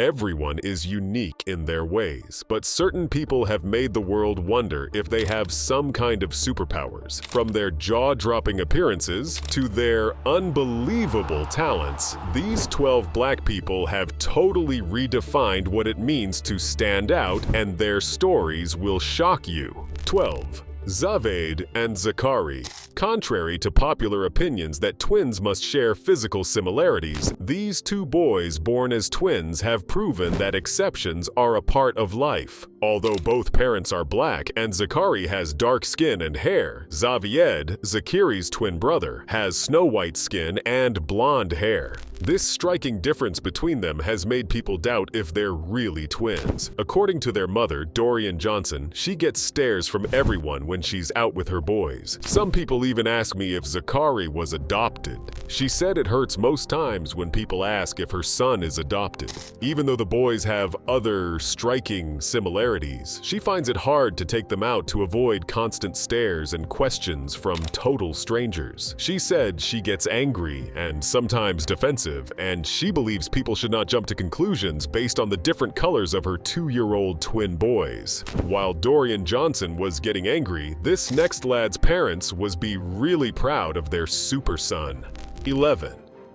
Everyone is unique in their ways, but certain people have made the world wonder if they have some kind of superpowers. From their jaw-dropping appearances to their unbelievable talents, these 12 black people have totally redefined what it means to stand out, and their stories will shock you. 12. Zaved and Zakari. Contrary to popular opinions that twins must share physical similarities, these two boys born as twins have proven that exceptions are a part of life. Although both parents are black and Zakari has dark skin and hair, Zaved, Zakiri's twin brother, has snow-white skin and blonde hair. This striking difference between them has made people doubt if they're really twins. According to their mother, Dorian Johnson, she gets stares from everyone when she's out with her boys. Some people even ask me if Zakari was adopted. She said it hurts most times when people ask if her son is adopted. Even though the boys have other striking similarities, she finds it hard to take them out to avoid constant stares and questions from total strangers. She said she gets angry and sometimes defensive, and she believes people should not jump to conclusions based on the different colors of her 2-year-old twin boys. While Dorian Johnson was getting angry, this next lad's parents was be really proud of their super son. 11.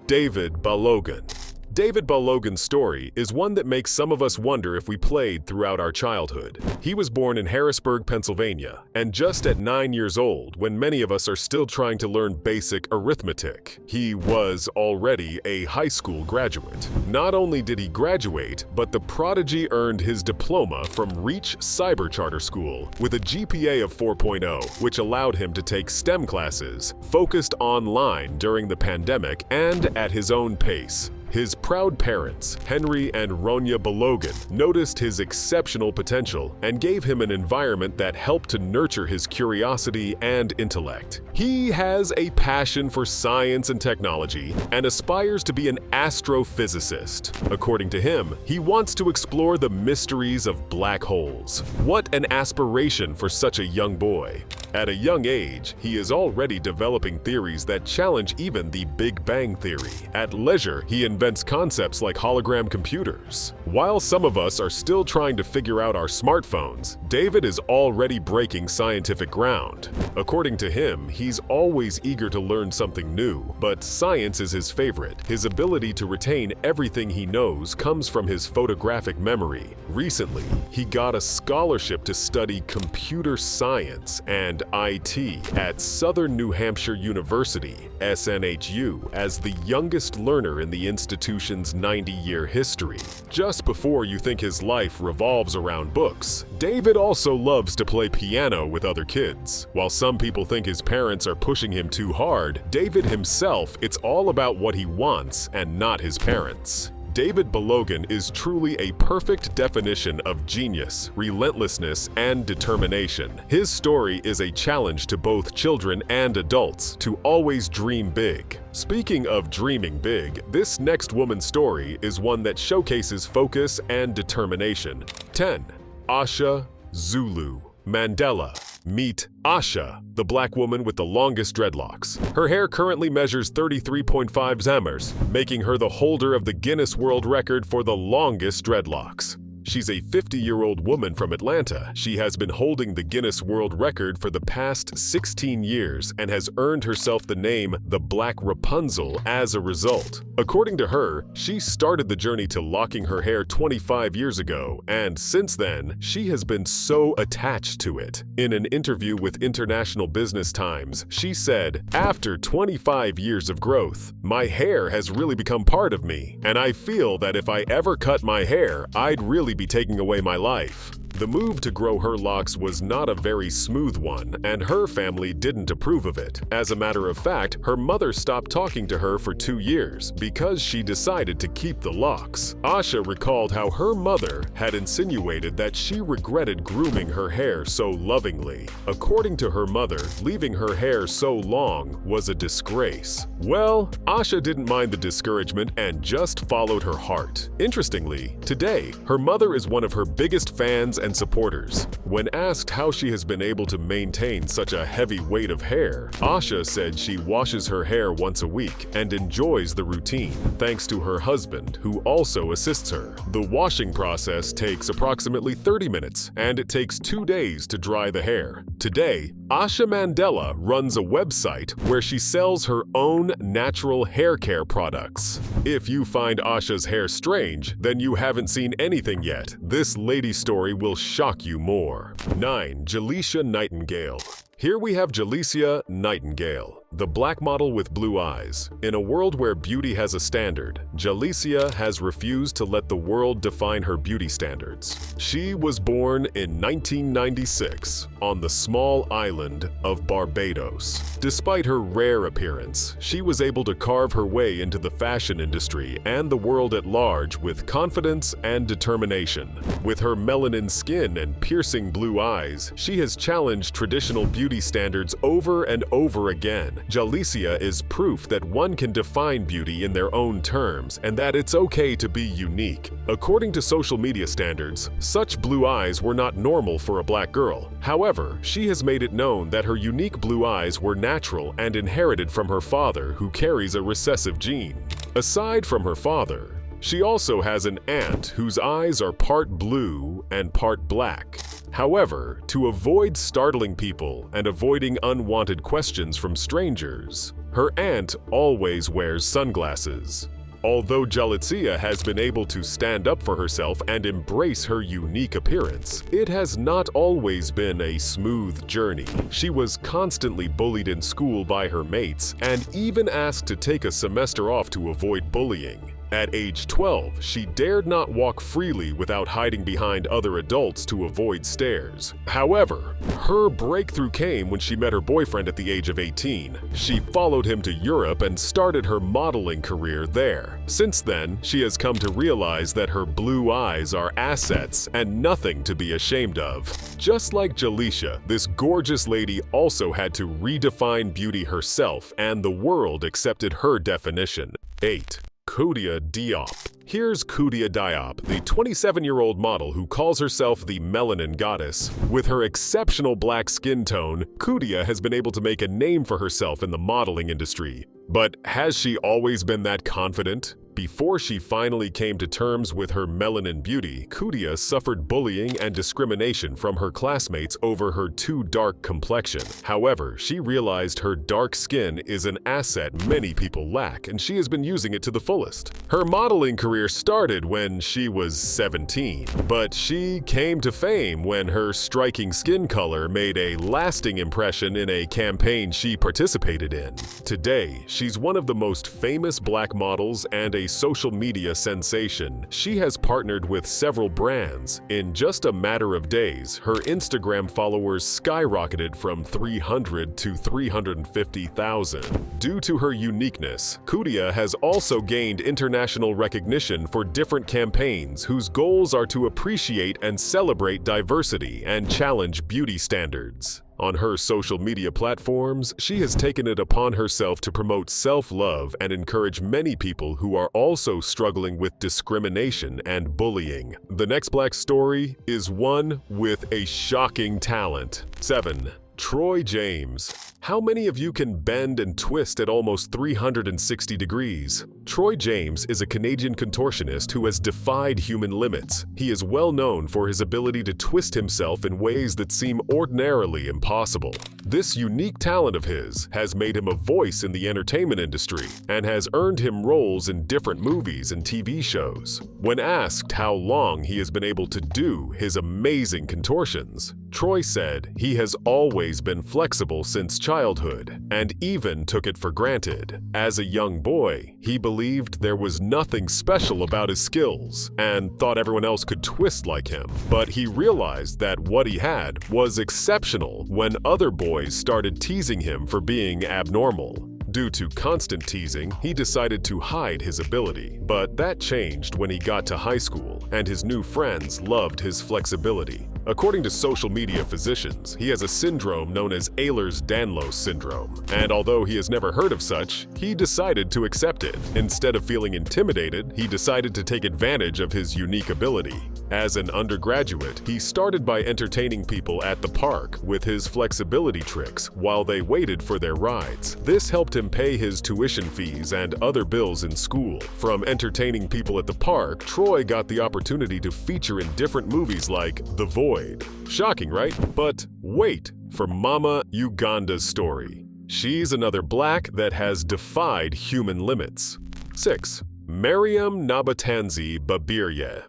David Balogun. David Balogun's story is one that makes some of us wonder if we played throughout our childhood. He was born in Harrisburg, Pennsylvania, and just at 9 years old, when many of us are still trying to learn basic arithmetic, he was already a high school graduate. Not only did he graduate, but the prodigy earned his diploma from Reach Cyber Charter School with a GPA of 4.0, which allowed him to take STEM classes, focused online during the pandemic, and at his own pace. His proud parents, Henry and Ronya Balogun, noticed his exceptional potential and gave him an environment that helped to nurture his curiosity and intellect. He has a passion for science and technology and aspires to be an astrophysicist. According to him, he wants to explore the mysteries of black holes. What an aspiration for such a young boy. At a young age, he is already developing theories that challenge even the Big Bang Theory. At leisure, he invents concepts like hologram computers. While some of us are still trying to figure out our smartphones, David is already breaking scientific ground. According to him, he's always eager to learn something new, but science is his favorite. His ability to retain everything he knows comes from his photographic memory. Recently, he got a scholarship to study computer science and IT at Southern New Hampshire University, SNHU, as the youngest learner in the institution's 90-year history. Just before you think his life revolves around books, David also loves to play piano with other kids. While some people think his parents are pushing him too hard, David himself, it's all about what he wants and not his parents. David Balogun is truly a perfect definition of genius, relentlessness, and determination. His story is a challenge to both children and adults to always dream big. Speaking of dreaming big, this next woman's story is one that showcases focus and determination. 10. Asha Zulu Mandela. Meet Asha, the black woman with the longest dreadlocks. Her hair currently measures 33.5 zemmers, making her the holder of the Guinness World Record for the longest dreadlocks. She's a 50-year-old woman from Atlanta. She has been holding the Guinness World Record for the past 16 years and has earned herself the name the Black Rapunzel as a result. According to her, she started the journey to locking her hair 25 years ago, and since then, she has been so attached to it. In an interview with International Business Times, she said, "After 25 years of growth, my hair has really become part of me, and I feel that if I ever cut my hair, I'd really be taking away my life." The move to grow her locks was not a very smooth one, and her family didn't approve of it. As a matter of fact, her mother stopped talking to her for 2 years because she decided to keep the locks. Asha recalled how her mother had insinuated that she regretted grooming her hair so lovingly. According to her mother, leaving her hair so long was a disgrace. Well, Asha didn't mind the discouragement and just followed her heart. Interestingly, today, her mother is one of her biggest fans and and supporters. When asked how she has been able to maintain such a heavy weight of hair, Asha said she washes her hair once a week and enjoys the routine, thanks to her husband, who also assists her. The washing process takes approximately 30 minutes, and it takes 2 days to dry the hair. Today, Asha Mandela runs a website where she sells her own natural hair care products. If you find Asha's hair strange, then you haven't seen anything yet. This lady story will shock you more. 9. Jalicia Nightingale. Here we have Jalicia Nightingale, the black model with blue eyes. In a world where beauty has a standard, Jalicia has refused to let the world define her beauty standards. She was born in 1996 on the small island of Barbados. Despite her rare appearance, she was able to carve her way into the fashion industry and the world at large with confidence and determination. With her melanin skin and piercing blue eyes, she has challenged traditional beauty standards over and over again. Jalicia is proof that one can define beauty in their own terms and that it's okay to be unique. According to social media standards, such blue eyes were not normal for a black girl. However, she has made it known that her unique blue eyes were natural and inherited from her father, who carries a recessive gene. Aside from her father, she also has an aunt whose eyes are part blue and part black. However, to avoid startling people and avoiding unwanted questions from strangers, her aunt always wears sunglasses. Although Jalicia has been able to stand up for herself and embrace her unique appearance, it has not always been a smooth journey. She was constantly bullied in school by her mates and even asked to take a semester off to avoid bullying. At age 12, she dared not walk freely without hiding behind other adults to avoid stares. However, her breakthrough came when she met her boyfriend at the age of 18. She followed him to Europe and started her modeling career there. Since then, she has come to realize that her blue eyes are assets and nothing to be ashamed of. Just like Jalicia, this gorgeous lady also had to redefine beauty herself, and the world accepted her definition. 8. Koudia Diop. Here's Koudia Diop, the 27-year-old model who calls herself the Melanin Goddess. With her exceptional black skin tone, Koudia has been able to make a name for herself in the modeling industry. But has she always been that confident? Before she finally came to terms with her melanin beauty, Koudia suffered bullying and discrimination from her classmates over her too dark complexion. However, she realized her dark skin is an asset many people lack, and she has been using it to the fullest. Her modeling career started when she was 17, but she came to fame when her striking skin color made a lasting impression in a campaign she participated in. Today, she's one of the most famous black models and a social media sensation. She has partnered with several brands. In just a matter of days, her Instagram followers skyrocketed from 300 to 350,000. Due to her uniqueness, Koudia has also gained international recognition for different campaigns whose goals are to appreciate and celebrate diversity and challenge beauty standards. On her social media platforms, she has taken it upon herself to promote self-love and encourage many people who are also struggling with discrimination and bullying. The next black story is one with a shocking talent. 7. Troy James. How many of you can bend and twist at almost 360 degrees? Troy James is a Canadian contortionist who has defied human limits. He is well known for his ability to twist himself in ways that seem ordinarily impossible. This unique talent of his has made him a voice in the entertainment industry and has earned him roles in different movies and TV shows. When asked how long he has been able to do his amazing contortions, Troy said he has always been flexible since childhood and even took it for granted. As a young boy, he believed there was nothing special about his skills and thought everyone else could twist like him. But he realized that what he had was exceptional when other boys started teasing him for being abnormal. Due to constant teasing, he decided to hide his ability. But that changed when he got to high school, and his new friends loved his flexibility. According to social media physicians, he has a syndrome known as Ehlers-Danlos syndrome, and although he has never heard of such, he decided to accept it. Instead of feeling intimidated, he decided to take advantage of his unique ability. As an undergraduate, he started by entertaining people at the park with his flexibility tricks while they waited for their rides. This helped him pay his tuition fees and other bills in school. From entertaining people at the park, Troy got the opportunity to feature in different movies like The Void. Shocking, right? But wait for Mama Uganda's story. She's another black that has defied human limits. 6. Mariam Nabatanzi Babirye.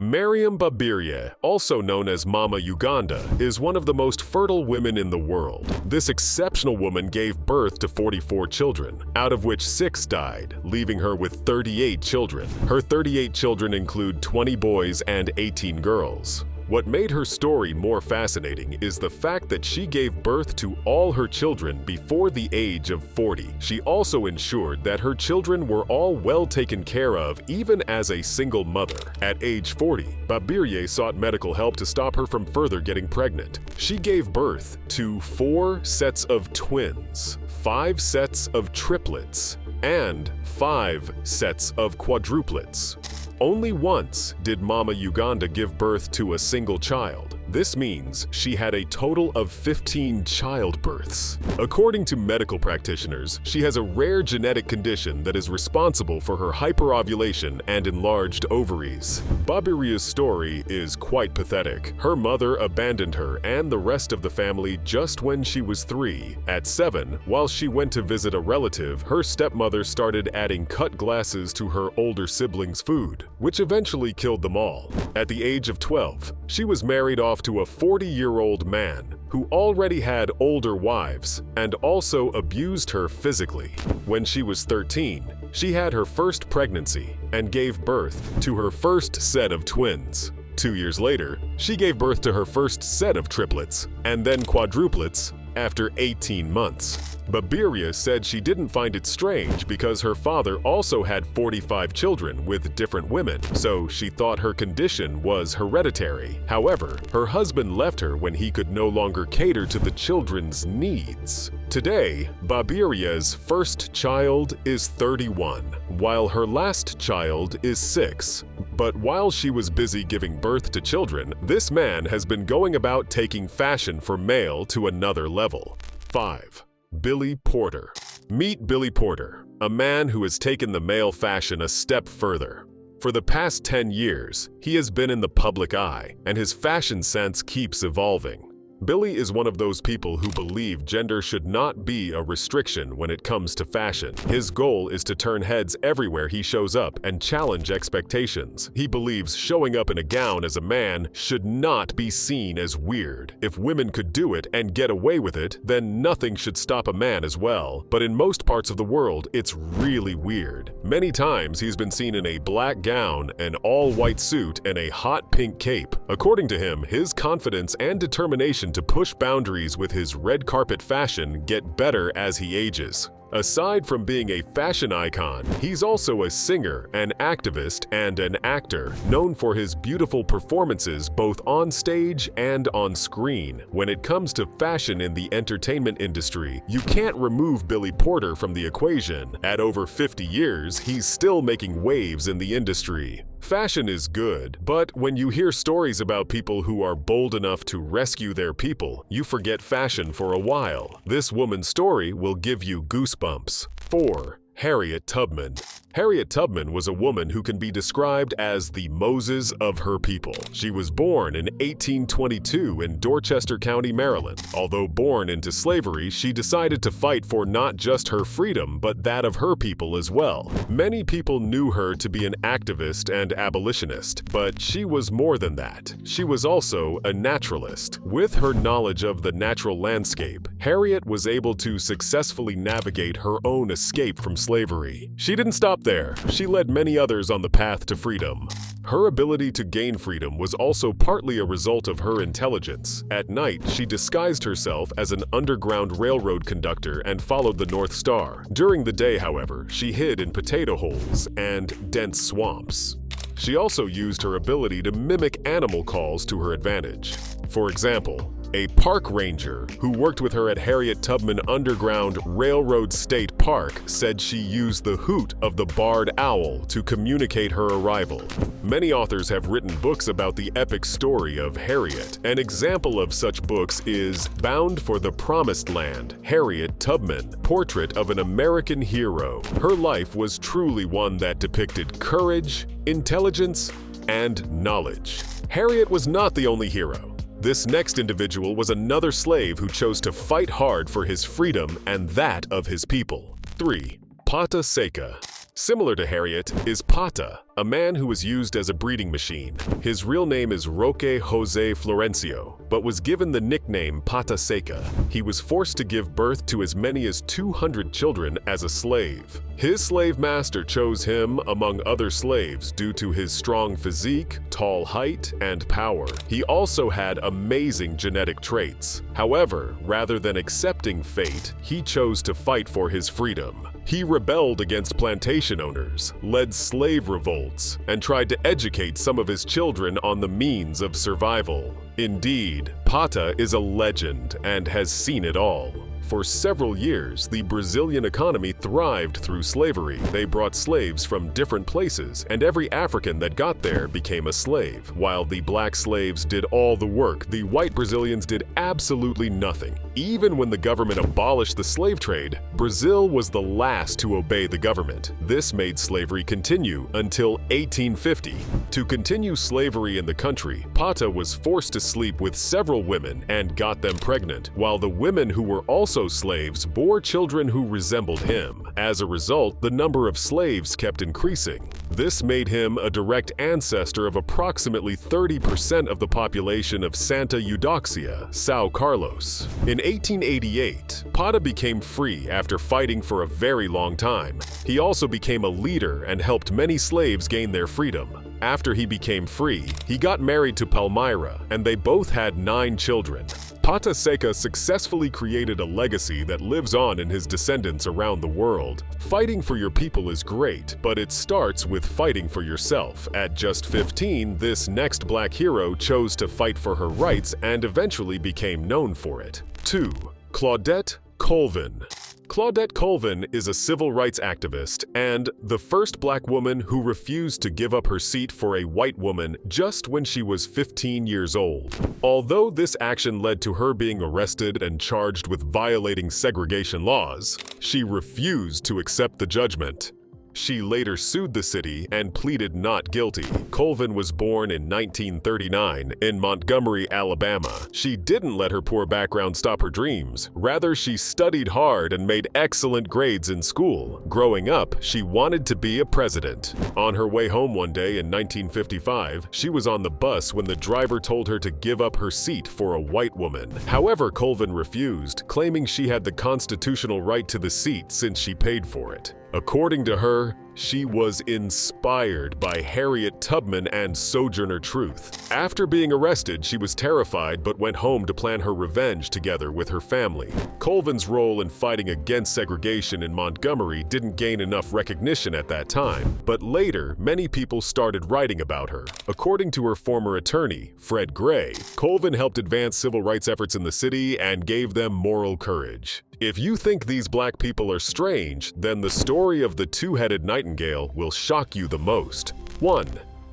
Mariam Babirye, also known as Mama Uganda, is one of the most fertile women in the world. This exceptional woman gave birth to 44 children, out of which 6 died, leaving her with 38 children. Her 38 children include 20 boys and 18 girls. What made her story more fascinating is the fact that she gave birth to all her children before the age of 40. She also ensured that her children were all well taken care of even as a single mother. At age 40, Babirye sought medical help to stop her from further getting pregnant. She gave birth to 4 sets of twins, 5 sets of triplets, and 5 sets of quadruplets. Only once did Mama Uganda give birth to a single child. This means she had a total of 15 childbirths. According to medical practitioners, she has a rare genetic condition that is responsible for her hyperovulation and enlarged ovaries. Babirye's story is quite pathetic. Her mother abandoned her and the rest of the family just when she was 3. At 7, while she went to visit a relative, her stepmother started adding cut glasses to her older siblings' food, which eventually killed them all. At the age of 12, she was married off to a 40-year-old man who already had older wives and also abused her physically. When she was 13, she had her first pregnancy and gave birth to her first set of twins. 2 years later, she gave birth to her first set of triplets and then quadruplets after 18 months. Babirye said she didn't find it strange because her father also had 45 children with different women, so she thought her condition was hereditary. However, her husband left her when he could no longer cater to the children's needs. Today, Babirye's first child is 31, while her last child is 6. But while she was busy giving birth to children, this man has been going about taking fashion for male to another level. 5. Billy Porter. Meet Billy Porter, a man who has taken the male fashion a step further. For the past 10 years, he has been in the public eye, and his fashion sense keeps evolving. Billy is one of those people who believe gender should not be a restriction when it comes to fashion. His goal is to turn heads everywhere he shows up and challenge expectations. He believes showing up in a gown as a man should not be seen as weird. If women could do it and get away with it, then nothing should stop a man as well. But in most parts of the world, it's really weird. Many times he's been seen in a black gown, an all-white suit, and a hot pink cape. According to him, his confidence and determination to push boundaries with his red carpet fashion get better as he ages. Aside from being a fashion icon, he's also a singer, an activist, and an actor, known for his beautiful performances both on stage and on screen. When it comes to fashion in the entertainment industry, you can't remove Billy Porter from the equation. At over 50 years, he's still making waves in the industry. Fashion is good, but when you hear stories about people who are bold enough to rescue their people, you forget fashion for a while. This woman's story will give you goosebumps. 4. Harriet Tubman. Harriet Tubman was a woman who can be described as the Moses of her people. She was born in 1822 in Dorchester County, Maryland. Although born into slavery, she decided to fight for not just her freedom, but that of her people as well. Many people knew her to be an activist and abolitionist, but she was more than that. She was also a naturalist. With her knowledge of the natural landscape, Harriet was able to successfully navigate her own escape from slavery. She didn't stop stop there. She led many others on the path to freedom. Her ability to gain freedom was also partly a result of her intelligence. At night, she disguised herself as an underground railroad conductor and followed the North Star. During the day, however, she hid in potato holes and dense swamps. She also used her ability to mimic animal calls to her advantage. For example, a park ranger who worked with her at Harriet Tubman Underground Railroad State Park said she used the hoot of the barred owl to communicate her arrival. Many authors have written books about the epic story of Harriet. An example of such books is Bound for the Promised Land, Harriet Tubman, Portrait of an American Hero. Her life was truly one that depicted courage, intelligence, and knowledge. Harriet was not the only hero. This next individual was another slave who chose to fight hard for his freedom and that of his people. 3. Pata Seca. Similar to Harriet is Pata, a man who was used as a breeding machine. His real name is Roque Jose Florencio, but was given the nickname Pata Seca. He was forced to give birth to as many as 200 children as a slave. His slave master chose him among other slaves due to his strong physique, tall height, and power. He also had amazing genetic traits. However, rather than accepting fate, he chose to fight for his freedom. He rebelled against plantation owners, led slave revolts, and tried to educate some of his children on the means of survival. Indeed, Pata is a legend and has seen it all. For several years, the Brazilian economy thrived through slavery. They brought slaves from different places, and every African that got there became a slave. While the black slaves did all the work, the white Brazilians did absolutely nothing. Even when the government abolished the slave trade, Brazil was the last to obey the government. This made slavery continue until 1850. To continue slavery in the country, Pata was forced to sleep with several women and got them pregnant, while the women who were also slaves bore children who resembled him. As a result, the number of slaves kept increasing. This made him a direct ancestor of approximately 30% of the population of Santa Eudoxia, São Carlos. In 1888, Pata became free after fighting for a very long time. He also became a leader and helped many slaves gain their freedom. After he became free, he got married to Palmyra, and they both had 9 children. Pata Seca successfully created a legacy that lives on in his descendants around the world. Fighting for your people is great, but it starts with fighting for yourself. At just 15, this next black hero chose to fight for her rights and eventually became known for it. 2. Claudette Colvin. Claudette Colvin is a civil rights activist and the first black woman who refused to give up her seat for a white woman just when she was 15 years old. Although this action led to her being arrested and charged with violating segregation laws, she refused to accept the judgment. She later sued the city and pleaded not guilty. Colvin was born in 1939 in Montgomery, Alabama. She didn't let her poor background stop her dreams. Rather, she studied hard and made excellent grades in school. Growing up, she wanted to be a president. On her way home one day in 1955, she was on the bus when the driver told her to give up her seat for a white woman. However, Colvin refused, claiming she had the constitutional right to the seat since she paid for it. According to her, she was inspired by Harriet Tubman and Sojourner Truth. After being arrested, she was terrified but went home to plan her revenge together with her family. Colvin's role in fighting against segregation in Montgomery didn't gain enough recognition at that time, but later, many people started writing about her. According to her former attorney, Fred Gray, Colvin helped advance civil rights efforts in the city and gave them moral courage. If you think these black people are strange, then the story of the two-headed nightingale will shock you the most. 1.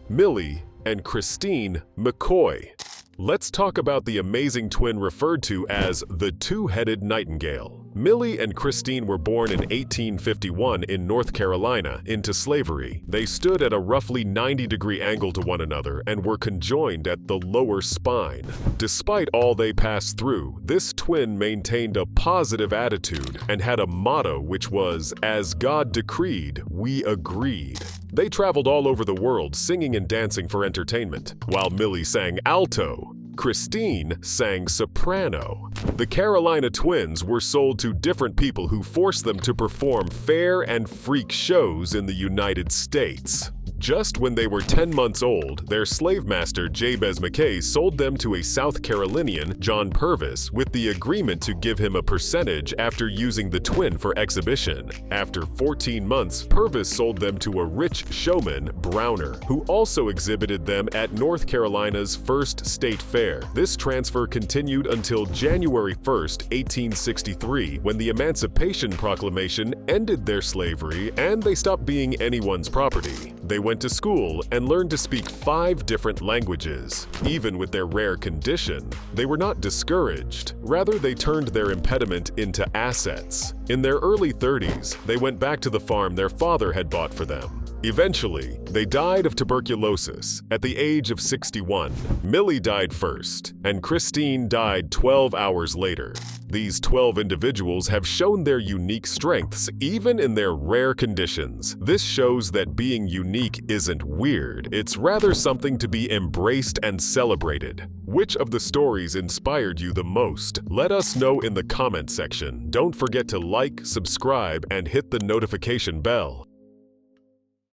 Millie and Christine McCoy. Let's talk about the amazing twin referred to as the two-headed nightingale. Millie and Christine were born in 1851 in North Carolina into slavery. They stood at a roughly 90-degree angle to one another and were conjoined at the lower spine. Despite all they passed through, this twin maintained a positive attitude and had a motto which was, "As God decreed, we agreed." They traveled all over the world singing and dancing for entertainment. While Millie sang alto, Christine sang soprano. The Carolina twins were sold to different people who forced them to perform fair and freak shows in the United States. Just when they were 10 months old, their slave master Jabez McKay sold them to a South Carolinian, John Purvis, with the agreement to give him a percentage after using the twin for exhibition. After 14 months, Purvis sold them to a rich showman, Browner, who also exhibited them at North Carolina's first state fair. This transfer continued until January 1st, 1863, when the Emancipation Proclamation ended their slavery and they stopped being anyone's property. They went to school and learned to speak 5 different languages. Even with their rare condition, they were not discouraged. Rather, they turned their impediment into assets. In their early 30s, they went back to the farm their father had bought for them. Eventually, they died of tuberculosis at the age of 61. Millie died first, and Christine died 12 hours later. These 12 individuals have shown their unique strengths even in their rare conditions. This shows that being unique isn't weird, it's rather something to be embraced and celebrated. Which of the stories inspired you the most? Let us know in the comment section. Don't forget to like, subscribe, and hit the notification bell.